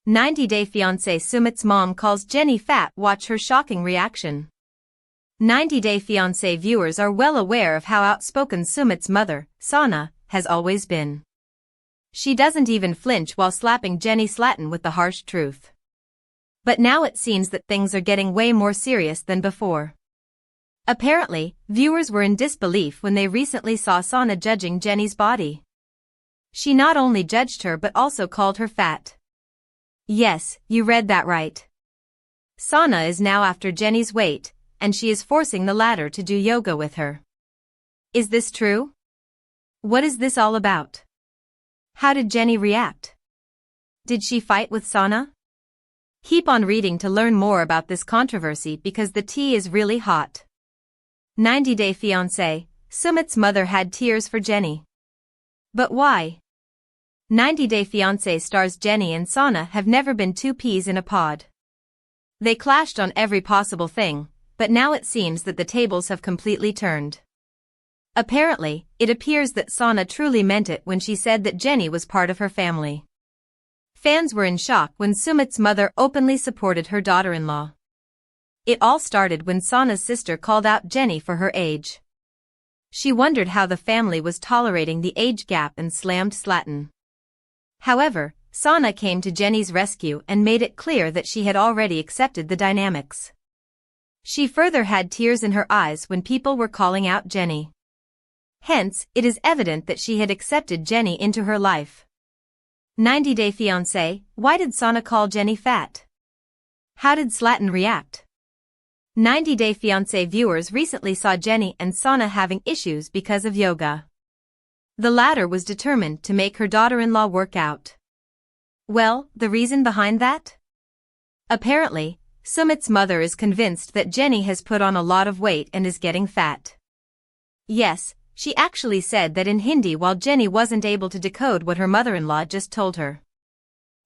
90-Day Fiancé Sumit's mom calls Jenny fat. Watch her shocking reaction. 90-Day Fiancé viewers are well aware of how outspoken Sumit's mother, Sahna, has always been. She doesn't even flinch while slapping Jenny Slatten with the harsh truth. But now it seems that things are getting way more serious than before. Apparently, viewers were in disbelief when they recently saw Sahna judging Jenny's body. She not only judged her but also called her fat. Yes, you read that right. Sahna is now after Jenny's weight, and she is forcing the latter to do yoga with her. Is this true? What is this all about? How did Jenny react? Did she fight with Sahna? Keep on reading to learn more about this controversy because the tea is really hot. 90-Day Fiancé, Sumit's mother had tears for Jenny. But why? 90-Day Fiancé stars Jenny and Sahna have never been two peas in a pod. They clashed on every possible thing, but now it seems that the tables have completely turned. Apparently, it appears that Sahna truly meant it when she said that Jenny was part of her family. Fans were in shock when Sumit's mother openly supported her daughter-in-law. It all started when Sahna's sister called out Jenny for her age. She wondered how the family was tolerating the age gap and slammed Slatten. However, Sahna came to Jenny's rescue and made it clear that she had already accepted the dynamics. She further had tears in her eyes when people were calling out Jenny. Hence, it is evident that she had accepted Jenny into her life. 90-Day Fiancé, why did Sahna call Jenny fat? How did Slatten react? 90-Day Fiancé viewers recently saw Jenny and Sahna having issues because of yoga. The latter was determined to make her daughter-in-law work out. Well, the reason behind that? Apparently, Sumit's mother is convinced that Jenny has put on a lot of weight and is getting fat. Yes, she actually said that in Hindi while Jenny wasn't able to decode what her mother-in-law just told her.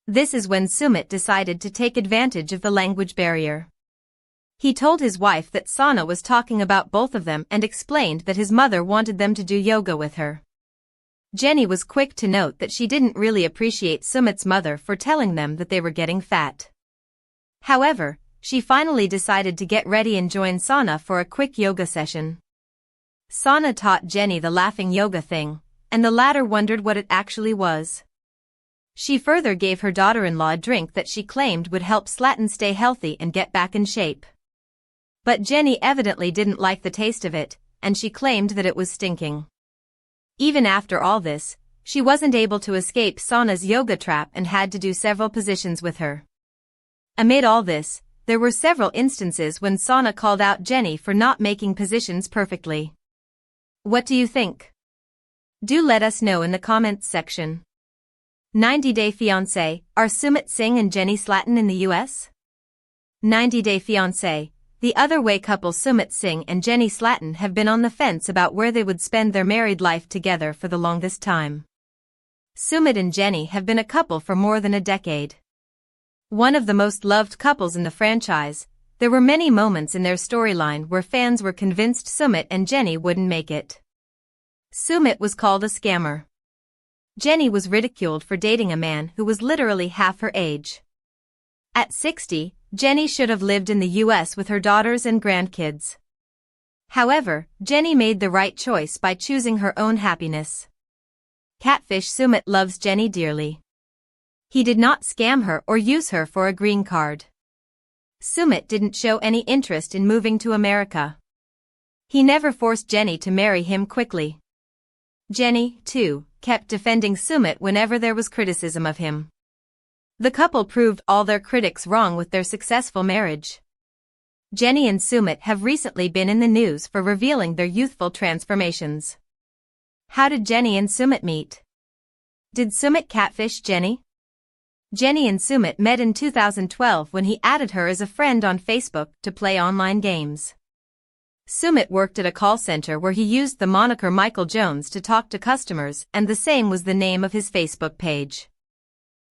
This is when Sumit decided to take advantage of the language barrier. He told his wife that Sahna was talking about both of them and explained that his mother wanted them to do yoga with her. Jenny was quick to note that she didn't really appreciate Sumit's mother for telling them that they were getting fat. However, she finally decided to get ready and join Sahna for a quick yoga session. Sahna taught Jenny the laughing yoga thing, and the latter wondered what it actually was. She further gave her daughter-in-law a drink that she claimed would help Slatten stay healthy and get back in shape. But Jenny evidently didn't like the taste of it, and she claimed that it was stinking. Even after all this, she wasn't able to escape Sahna's yoga trap and had to do several positions with her. Amid all this, there were several instances when Sahna called out Jenny for not making positions perfectly. What do you think? Do let us know in the comments section. 90-Day Fiancé, are Sumit Singh and Jenny Slatten in the US? 90-Day Fiancé, the other way couple Sumit Singh and Jenny Slatten have been on the fence about where they would spend their married life together for the longest time. Sumit and Jenny have been a couple for more than a decade. One of the most loved couples in the franchise, there were many moments in their storyline where fans were convinced Sumit and Jenny wouldn't make it. Sumit was called a scammer. Jenny was ridiculed for dating a man who was literally half her age. At 60, Jenny should have lived in the US with her daughters and grandkids. However, Jenny made the right choice by choosing her own happiness. Catfish Sumit loves Jenny dearly. He did not scam her or use her for a green card. Sumit didn't show any interest in moving to America. He never forced Jenny to marry him quickly. Jenny, too, kept defending Sumit whenever there was criticism of him. The couple proved all their critics wrong with their successful marriage. Jenny and Sumit have recently been in the news for revealing their youthful transformations. How did Jenny and Sumit meet? Did Sumit catfish Jenny? Jenny and Sumit met in 2012 when he added her as a friend on Facebook to play online games. Sumit worked at a call center where he used the moniker Michael Jones to talk to customers, and the same was the name of his Facebook page.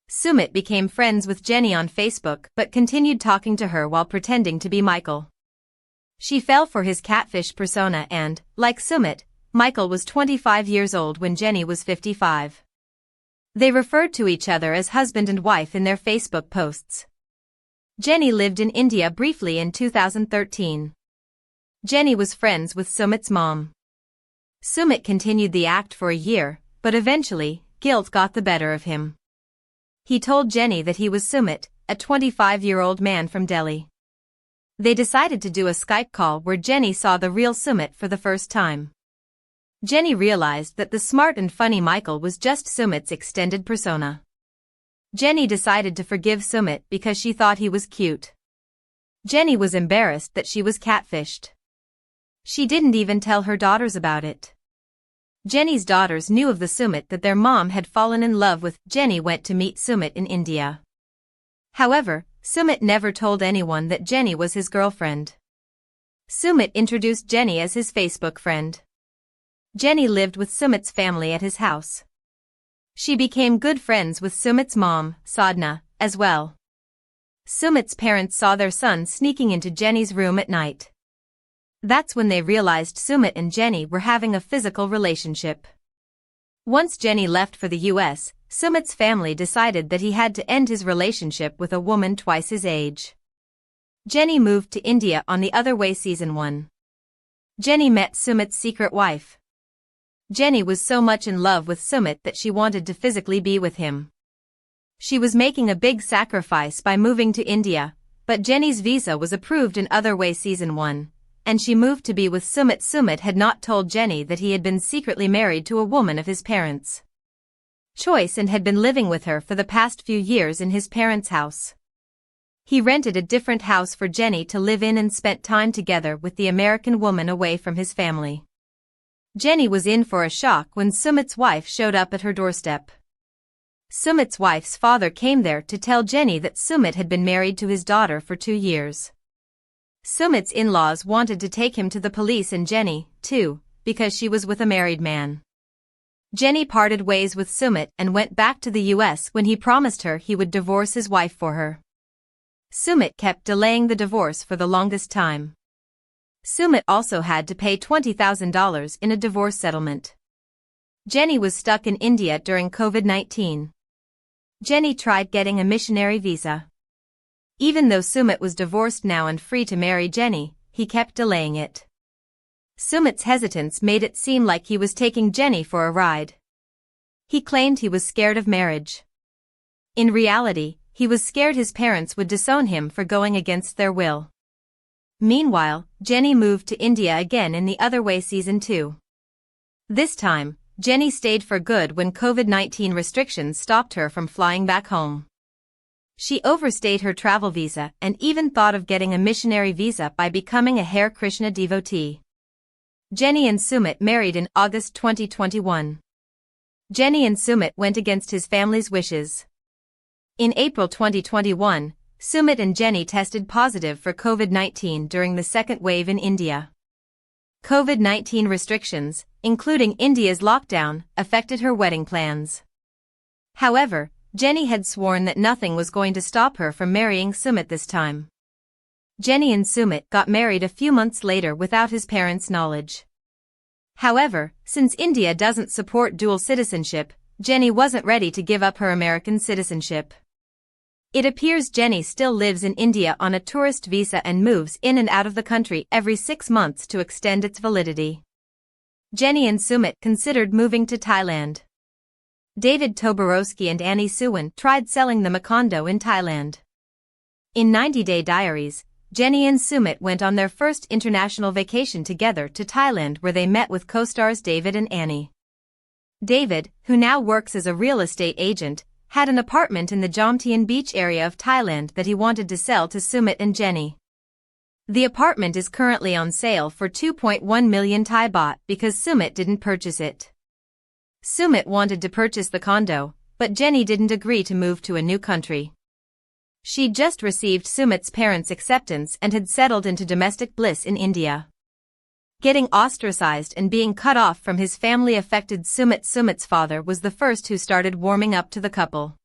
Sumit became friends with Jenny on Facebook but continued talking to her while pretending to be Michael. She fell for his catfish persona and, like Sumit, Michael was 25 years old when Jenny was 55. They referred to each other as husband and wife in their Facebook posts. Jenny lived in India briefly in 2013. Jenny was friends with Sumit's mom. Sumit continued the act for a year, but eventually, guilt got the better of him. He told Jenny that he was Sumit, a 25-year-old man from Delhi. They decided to do a Skype call where Jenny saw the real Sumit for the first time. Jenny realized that the smart and funny Michael was just Sumit's extended persona. Jenny decided to forgive Sumit because she thought he was cute. Jenny was embarrassed that she was catfished. She didn't even tell her daughters about it. Jenny's daughters knew of the Sumit that their mom had fallen in love with. Jenny went to meet Sumit in India. However, Sumit never told anyone that Jenny was his girlfriend. Sumit introduced Jenny as his Facebook friend. Jenny lived with Sumit's family at his house. She became good friends with Sumit's mom, Sahna, as well. Sumit's parents saw their son sneaking into Jenny's room at night. That's when they realized Sumit and Jenny were having a physical relationship. Once Jenny left for the US, Sumit's family decided that he had to end his relationship with a woman twice his age. Jenny moved to India on The Other Way Season 1. Jenny met Sumit's secret wife. Jenny was so much in love with Sumit that she wanted to physically be with him. She was making a big sacrifice by moving to India, but Jenny's visa was approved in Other Way Season 1, and she moved to be with Sumit. Sumit had not told Jenny that he had been secretly married to a woman of his parents' choice and had been living with her for the past few years in his parents' house. He rented a different house for Jenny to live in and spent time together with the American woman away from his family. Jenny was in for a shock when Sumit's wife showed up at her doorstep. Sumit's wife's father came there to tell Jenny that Sumit had been married to his daughter for 2 years. Sumit's in-laws wanted to take him to the police and Jenny, too, because she was with a married man. Jenny parted ways with Sumit and went back to the US when he promised her he would divorce his wife for her. Sumit kept delaying the divorce for the longest time. Sumit also had to pay $20,000 in a divorce settlement. Jenny was stuck in India during COVID-19. Jenny tried getting a missionary visa. Even though Sumit was divorced now and free to marry Jenny, he kept delaying it. Sumit's hesitance made it seem like he was taking Jenny for a ride. He claimed he was scared of marriage. In reality, he was scared his parents would disown him for going against their will. Meanwhile, Jenny moved to India again in The Other Way Season 2. This time, Jenny stayed for good when COVID-19 restrictions stopped her from flying back home. She overstayed her travel visa and even thought of getting a missionary visa by becoming a Hare Krishna devotee. Jenny and Sumit married in August 2021. Jenny and Sumit went against his family's wishes. In April 2021, Sumit and Jenny tested positive for COVID-19 during the second wave in India. COVID-19 restrictions, including India's lockdown, affected her wedding plans. However, Jenny had sworn that nothing was going to stop her from marrying Sumit this time. Jenny and Sumit got married a few months later without his parents' knowledge. However, since India doesn't support dual citizenship, Jenny wasn't ready to give up her American citizenship. It appears Jenny still lives in India on a tourist visa and moves in and out of the country every 6 months to extend its validity. Jenny and Sumit considered moving to Thailand. David Toborowski and Annie Suwon tried selling them a condo in Thailand. In 90-Day Diaries, Jenny and Sumit went on their first international vacation together to Thailand where they met with co-stars David and Annie. David, who now works as a real estate agent, had an apartment in the Jomtien Beach area of Thailand that he wanted to sell to Sumit and Jenny. The apartment is currently on sale for 2.1 million Thai baht because Sumit didn't purchase it. Sumit wanted to purchase the condo, but Jenny didn't agree to move to a new country. She'd just received Sumit's parents' acceptance and had settled into domestic bliss in India. Getting ostracized and being cut off from his family affected Sumit. Sumit's father was the first who started warming up to the couple.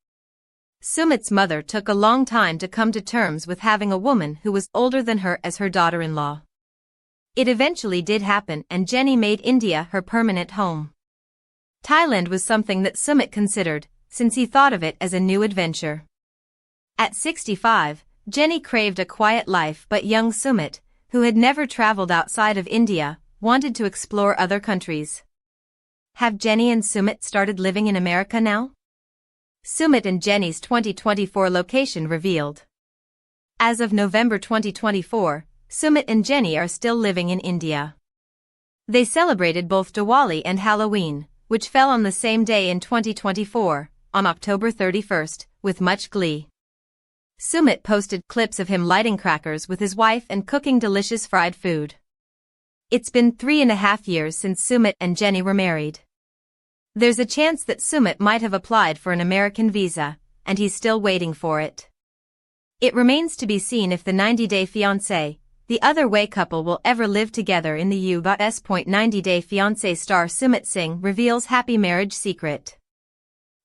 Sumit's mother took a long time to come to terms with having a woman who was older than her as her daughter-in-law. It eventually did happen and Jenny made India her permanent home. Thailand was something that Sumit considered, since he thought of it as a new adventure. At 65, Jenny craved a quiet life, but young Sumit, who had never traveled outside of India, wanted to explore other countries. Have Jenny and Sumit started living in America now? Sumit and Jenny's 2024 location revealed. As of November 2024, Sumit and Jenny are still living in India. They celebrated both Diwali and Halloween, which fell on the same day in 2024, on October 31st, with much glee. Sumit posted clips of him lighting crackers with his wife and cooking delicious fried food. It's been 3.5 years since Sumit and Jenny were married. There's a chance that Sumit might have applied for an American visa, and he's still waiting for it. It remains to be seen if the 90-Day Fiancé, the other-way couple, will ever live together in the US. 90-Day Fiancé star Sumit Singh reveals happy marriage secret.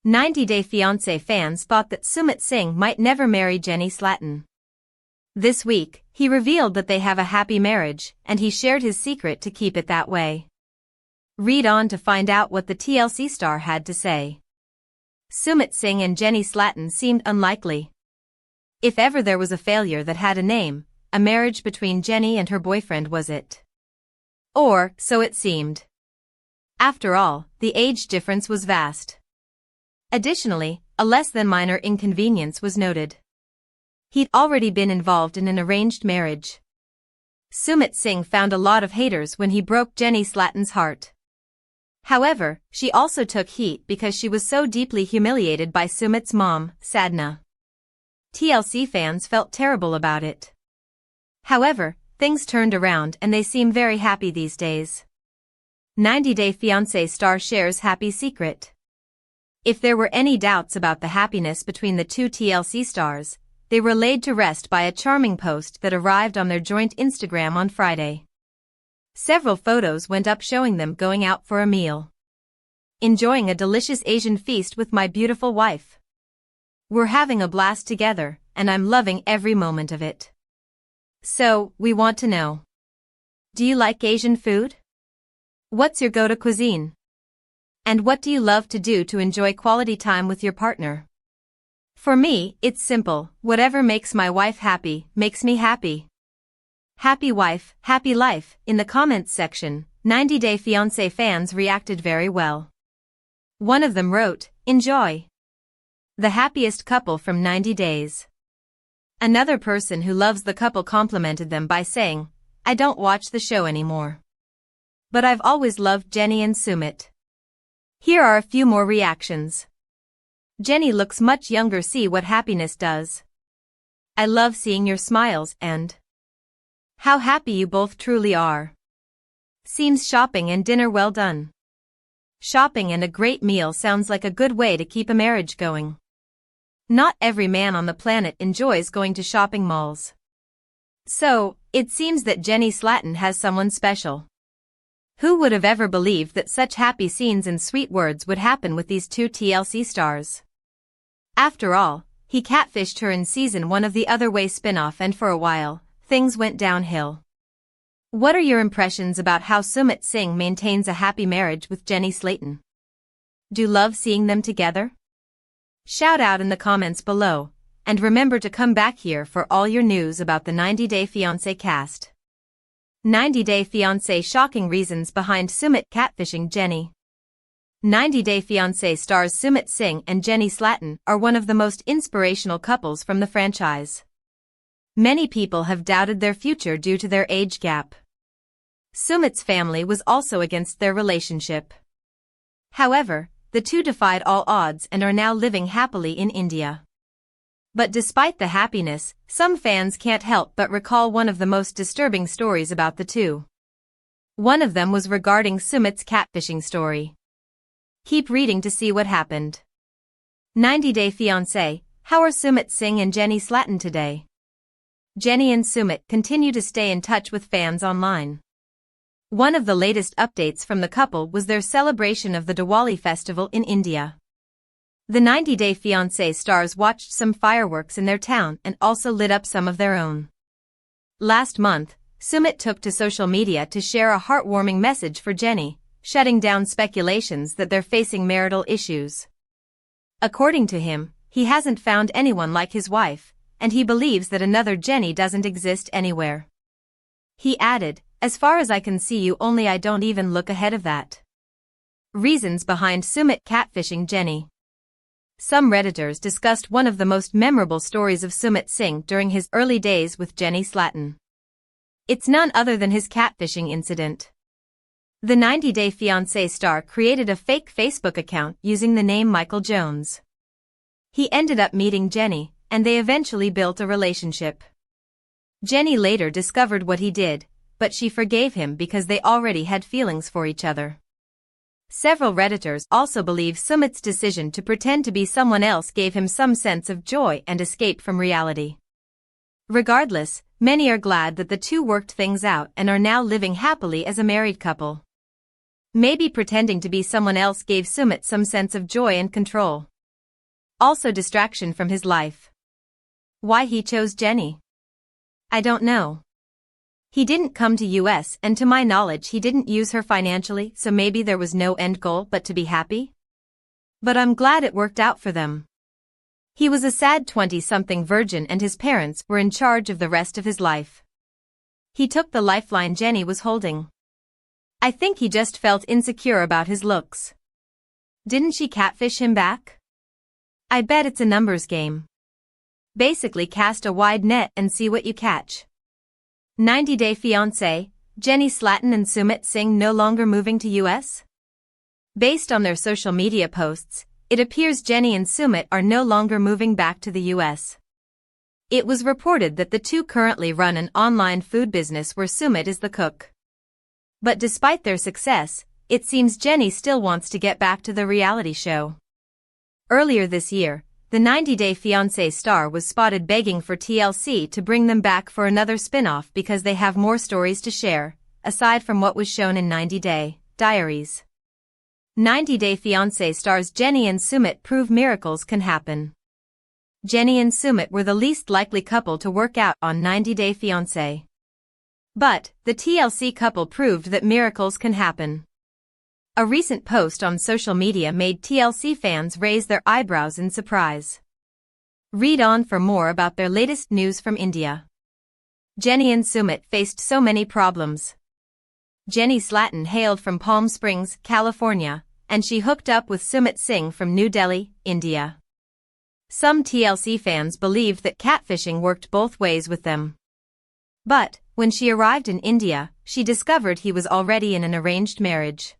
90-Day Fiancé fans thought that Sumit Singh might never marry Jenny Slatten. This week, he revealed that they have a happy marriage, and he shared his secret to keep it that way. Read on to find out what the TLC star had to say. Sumit Singh and Jenny Slatten seemed unlikely. If ever there was a failure that had a name, a marriage between Jenny and her boyfriend was it. Or, so it seemed. After all, the age difference was vast. Additionally, a less than minor inconvenience was noted. He'd already been involved in an arranged marriage. Sumit Singh found a lot of haters when he broke Jenny Slatten's heart. However, she also took heat because she was so deeply humiliated by Sumit's mom, Sahna. TLC fans felt terrible about it. However, things turned around and they seem very happy these days. 90-Day Fiancé star shares happy secret. If there were any doubts about the happiness between the two TLC stars, they were laid to rest by a charming post that arrived on their joint Instagram on Friday. Several photos went up showing them going out for a meal. Enjoying a delicious Asian feast with my beautiful wife. We're having a blast together, and I'm loving every moment of it. So, we want to know. Do you like Asian food? What's your go-to cuisine? And what do you love to do to enjoy quality time with your partner? For me, it's simple. Whatever makes my wife happy, makes me happy. Happy wife, happy life. In the comments section, 90-Day Fiancé fans reacted very well. One of them wrote, "Enjoy. The happiest couple from 90 days. Another person who loves the couple complimented them by saying, "I don't watch the show anymore. But I've always loved Jenny and Sumit." Here are a few more reactions. Jenny looks much younger. See what happiness does. I love seeing your smiles and how happy you both truly are. Seems shopping and dinner well done. Shopping and a great meal sounds like a good way to keep a marriage going. Not every man on the planet enjoys going to shopping malls. So, it seems that Jenny Slatten has someone special. Who would have ever believed that such happy scenes and sweet words would happen with these two TLC stars? After all, he catfished her in season 1 of the Other Way spin-off, and for a while, things went downhill. What are your impressions about how Sumit Singh maintains a happy marriage with Jenny Slatten? Do you love seeing them together? Shout out in the comments below, and remember to come back here for all your news about the 90-Day Fiancé cast. 90-Day Fiancé shocking reasons behind Sumit catfishing Jenny. 90-Day Fiancé stars Sumit Singh and Jenny Slatten are one of the most inspirational couples from the franchise. Many people have doubted their future due to their age gap. Sumit's family was also against their relationship. However, the two defied all odds and are now living happily in India. But despite the happiness, some fans can't help but recall one of the most disturbing stories about the two. One of them was regarding Sumit's catfishing story. Keep reading to see what happened. 90-Day Fiancé, how are Sumit Singh and Jenny Slatten today? Jenny and Sumit continue to stay in touch with fans online. One of the latest updates from the couple was their celebration of the Diwali festival in India. The 90-Day Fiancé stars watched some fireworks in their town and also lit up some of their own. Last month, Sumit took to social media to share a heartwarming message for Jenny, shutting down speculations that they're facing marital issues. According to him, he hasn't found anyone like his wife, and he believes that another Jenny doesn't exist anywhere. He added, "As far as I can see, I don't even look ahead of that." Reasons behind Sumit catfishing Jenny. Some Redditors discussed one of the most memorable stories of Sumit Singh during his early days with Jenny Slatten. It's none other than his catfishing incident. The 90 Day Fiancé star created a fake Facebook account using the name Michael Jones. He ended up meeting Jenny, and they eventually built a relationship. Jenny later discovered what he did, but she forgave him because they already had feelings for each other. Several Redditors also believe Sumit's decision to pretend to be someone else gave him some sense of joy and escape from reality. Regardless, many are glad that the two worked things out and are now living happily as a married couple. Maybe pretending to be someone else gave Sumit some sense of joy and control. Also distraction from his life. Why he chose Jenny? I don't know. He didn't come to US, and to my knowledge he didn't use her financially, so maybe there was no end goal but to be happy? But I'm glad it worked out for them. He was a sad 20-something virgin and his parents were in charge of the rest of his life. He took the lifeline Jenny was holding. I think he just felt insecure about his looks. Didn't she catfish him back? I bet it's a numbers game. Basically cast a wide net and see what you catch. 90 Day Fiancé, Jenny Slatten and Sumit Singh no longer moving to US? Based on their social media posts, it appears Jenny and Sumit are no longer moving back to the US. It was reported that the two currently run an online food business where Sumit is the cook. But despite their success, it seems Jenny still wants to get back to the reality show. Earlier this year, the 90 Day Fiancé star was spotted begging for TLC to bring them back for another spin-off because they have more stories to share, aside from what was shown in 90 Day Diaries. 90 Day Fiancé stars Jenny and Sumit prove miracles can happen. Jenny and Sumit were the least likely couple to work out on 90 Day Fiancé. But, the TLC couple proved that miracles can happen. A recent post on social media made TLC fans raise their eyebrows in surprise. Read on for more about their latest news from India. Jenny and Sumit faced so many problems. Jenny Slatten hailed from Palm Springs, California, and she hooked up with Sumit Singh from New Delhi, India. Some TLC fans believed that catfishing worked both ways with them. But, when she arrived in India, she discovered he was already in an arranged marriage.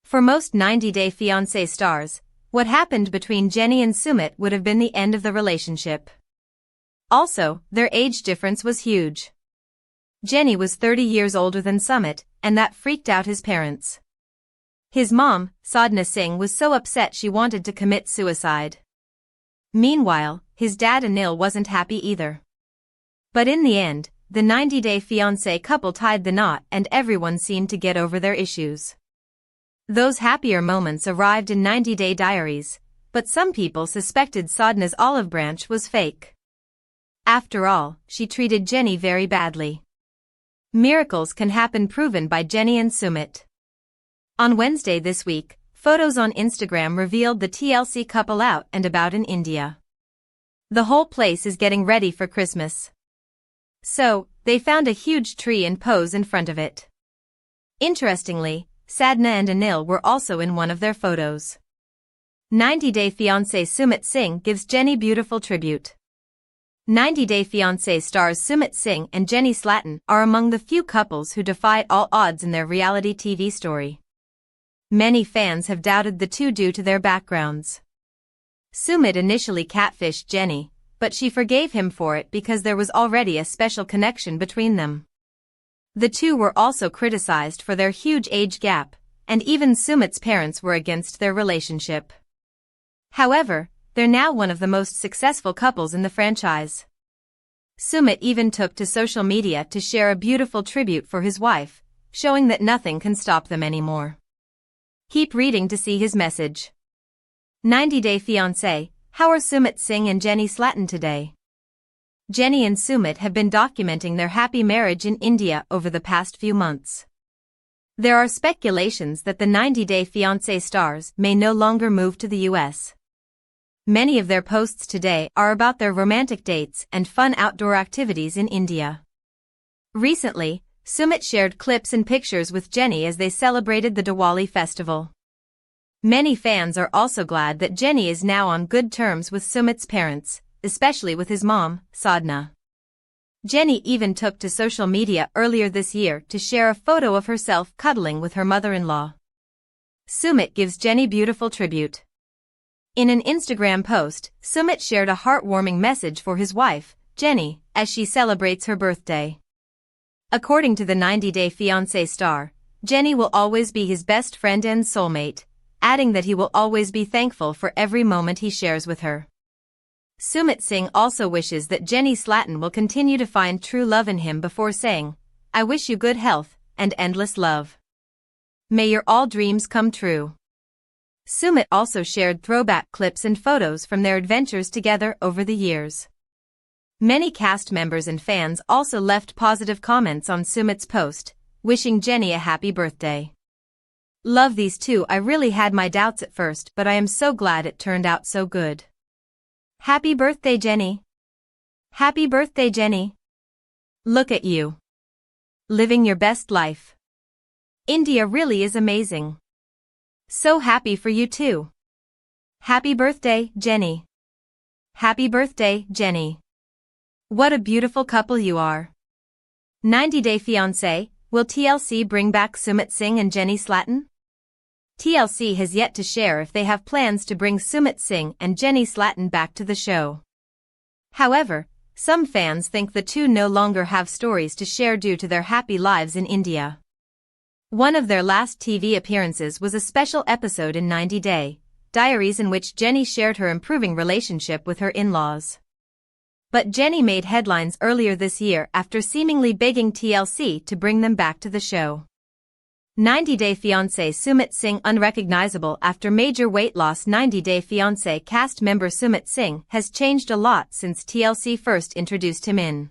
For most 90 Day Fiancé stars, what happened between Jenny and Sumit would have been the end of the relationship. Also, their age difference was huge. Jenny was 30 years older than Sumit, and that freaked out his parents. His mom, Sahna Singh, was so upset she wanted to commit suicide. Meanwhile, his dad Anil wasn't happy either. But in the end, the 90 Day Fiancé couple tied the knot and everyone seemed to get over their issues. Those happier moments arrived in 90 Day Diaries, but some people suspected Sadhna's olive branch was fake. After all, she treated Jenny very badly. Miracles can happen proven by Jenny and Sumit. On Wednesday this week, photos on Instagram revealed the TLC couple out and about in India. The whole place is getting ready for Christmas. So, they found a huge tree and pose in front of it. Interestingly, Sahna and Anil were also in one of their photos. 90 Day Fiancé Sumit Singh gives Jenny beautiful tribute. 90 Day Fiancé stars Sumit Singh and Jenny Slatten are among the few couples who defied all odds in their reality TV story. Many fans have doubted the two due to their backgrounds. Sumit initially catfished Jenny, but she forgave him for it because there was already a special connection between them. The two were also criticized for their huge age gap, and even Sumit's parents were against their relationship. However, they're now one of the most successful couples in the franchise. Sumit even took to social media to share a beautiful tribute for his wife, showing that nothing can stop them anymore. Keep reading to see his message. 90 Day Fiancé, how are Sumit Singh and Jenny Slatten today? Jenny and Sumit have been documenting their happy marriage in India over the past few months. There are speculations that the 90 Day Fiancé stars may no longer move to the US. Many of their posts today are about their romantic dates and fun outdoor activities in India. Recently, Sumit shared clips and pictures with Jenny as they celebrated the Diwali festival. Many fans are also glad that Jenny is now on good terms with Sumit's parents, especially with his mom, Sahna. Jenny even took to social media earlier this year to share a photo of herself cuddling with her mother-in-law. Sumit gives Jenny beautiful tribute. In an Instagram post, Sumit shared a heartwarming message for his wife, Jenny, as she celebrates her birthday. According to the 90-Day Fiancé star, Jenny will always be his best friend and soulmate, adding that he will always be thankful for every moment he shares with her. Sumit Singh also wishes that Jenny Slatten will continue to find true love in him before saying, "I wish you good health and endless love. May your all dreams come true." Sumit also shared throwback clips and photos from their adventures together over the years. Many cast members and fans also left positive comments on Sumit's post, wishing Jenny a happy birthday. "Love these two. I really had my doubts at first, but I am so glad it turned out so good. Happy birthday, Jenny. Happy birthday, Jenny. Look at you. Living your best life. India really is amazing. So happy for you too. Happy birthday, Jenny. Happy birthday, Jenny. What a beautiful couple you are." 90-Day Fiancé, will TLC bring back Sumit Singh and Jenny Slatten? TLC has yet to share if they have plans to bring Sumit Singh and Jenny Slatten back to the show. However, some fans think the two no longer have stories to share due to their happy lives in India. One of their last TV appearances was a special episode in 90-Day Diaries in which Jenny shared her improving relationship with her in-laws. But Jenny made headlines earlier this year after seemingly begging TLC to bring them back to the show. 90-Day Fiancé Sumit Singh unrecognizable after major weight loss. 90-Day Fiancé cast member Sumit Singh has changed a lot since TLC first introduced him in